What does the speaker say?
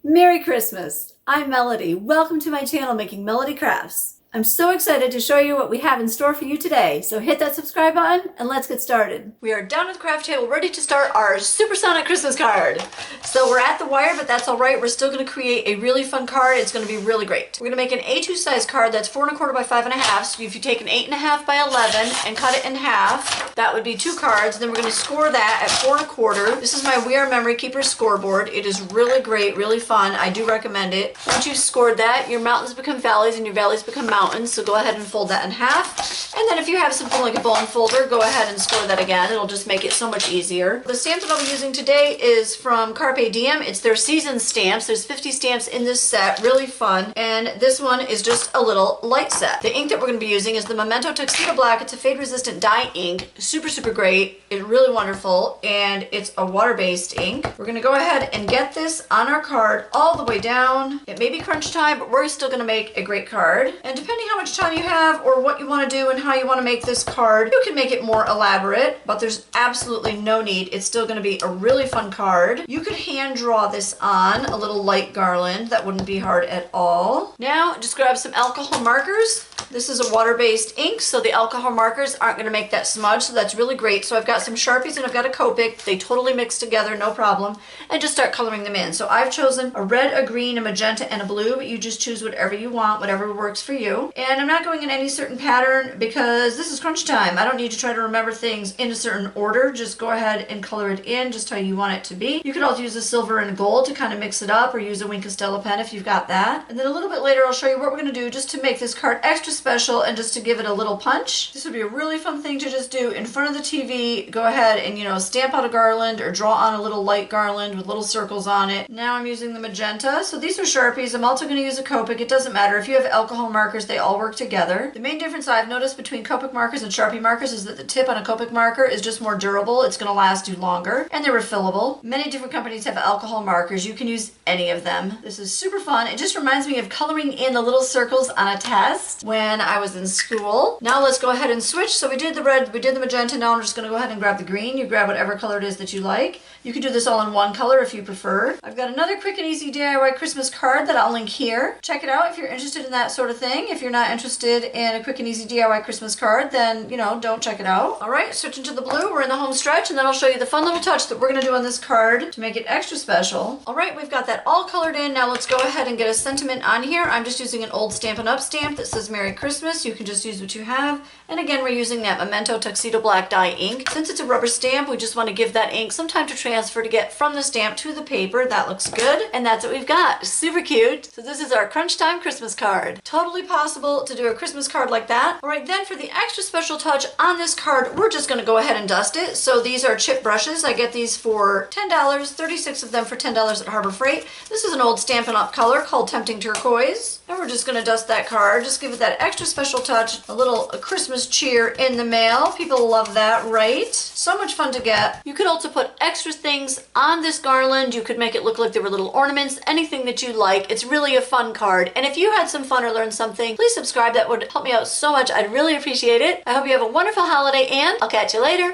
Merry Christmas! I'm Melody. Welcome to my channel, Making Melody Crafts. I'm so excited to show you what we have in store for you today, so hit that subscribe button and let's get started. We are down at the craft table ready to start our supersonic Christmas card. So we're at the wire, but that's all right. We're still going to create a really fun card. It's going to be really great. We're going to make an A2 size card that's 4 1/4 by 5 1/2. So if you take an 8 1/2 by 11 and cut it in half, that would be 2 cards. Then we're going to score that at 4 1/4. This is my We Are Memory Keeper scoreboard. It is really great, really fun. I do recommend it. Once you've scored that, your mountains become valleys and your valleys become mountains. So go ahead and fold that in half. And then if you have something like a bone folder, go ahead and score that again. It'll just make it so much easier. The stamp that I'll be using today is from Carpe Diem. It's their season stamps. There's 50 stamps in this set. Really fun. And this one is just a little light set. The ink that we're going to be using is the Memento Tuxedo Black. It's a fade resistant dye ink. Super, super great. It's really wonderful. And it's a water-based ink. We're going to go ahead and get this on our card all the way down. It may be crunch time, but we're still going to make a great card. And depending how much time you have or what you want to do and how you want to make this card, you can make it more elaborate, but there's absolutely no need. It's still going to be a really fun card. You could hand draw this on a little light garland. That wouldn't be hard at all. Now just grab some alcohol markers. This is a water-based ink, so the alcohol markers aren't going to make that smudge, so that's really great. So I've got some Sharpies and I've got a Copic. They totally mix together, no problem, and just start coloring them in. So I've chosen a red, a green, a magenta, and a blue, but you just choose whatever you want, whatever works for you. And I'm not going in any certain pattern because this is crunch time. I don't need to try to remember things in a certain order. Just go ahead and color it in just how you want it to be. You could also use a silver and gold to kind of mix it up, or use a Wink of Stella pen if you've got that. And then a little bit later I'll show you what we're going to do just to make this card extra special and just to give it a little punch. This would be a really fun thing to just do in front of the TV. Go ahead and, stamp out a garland or draw on a little light garland with little circles on it. Now I'm using the magenta. So these are Sharpies. I'm also going to use a Copic. It doesn't matter. If you have alcohol markers, they all work together. The main difference I've noticed between Copic markers and Sharpie markers is that the tip on a Copic marker is just more durable. It's going to last you longer, and they're refillable. Many different companies have alcohol markers. You can use any of them. This is super fun. It just reminds me of coloring in the little circles on a test when I was in school. Now let's go ahead and switch. So we did the red, we did the magenta. Now I'm just going to go ahead and grab the green. You grab whatever color it is that you like. You can do this all in one color if you prefer. I've got another quick and easy DIY Christmas card that I'll link here. Check it out if you're interested in that sort of thing. If you're not interested in a quick and easy DIY Christmas card, then, don't check it out. All right, switching to the blue. We're in the home stretch, and then I'll show you the fun little touch that we're going to do on this card to make it extra special. All right, we've got that all colored in. Now let's go ahead and get a sentiment on here. I'm just using an old Stampin' Up! Stamp that says Merry Christmas. You can just use what you have. And again, we're using that Memento Tuxedo Black dye ink. Since it's a rubber stamp, we just want to give that ink some time to transfer to get from the stamp to the paper. That looks good. And that's what we've got. Super cute. So this is our Crunch Time Christmas card. Totally possible to do a Christmas card like that. All right, then for the extra special touch on this card, we're just going to go ahead and dust it. So these are chip brushes. I get these for $10, 36 of them for $10 at Harbor Freight. This is an old Stampin' Up! Color called Tempting Turquoise. And we're just going to dust that card. Just give it that extra special touch. A little Christmas cheer in the mail. People love that, right? So much fun to get. You could also put extra things on this garland. You could make it look like there were little ornaments, anything that you like. It's really a fun card. And if you had some fun or learned something, please subscribe. That would help me out so much. I'd really appreciate it. I hope you have a wonderful holiday, and I'll catch you later.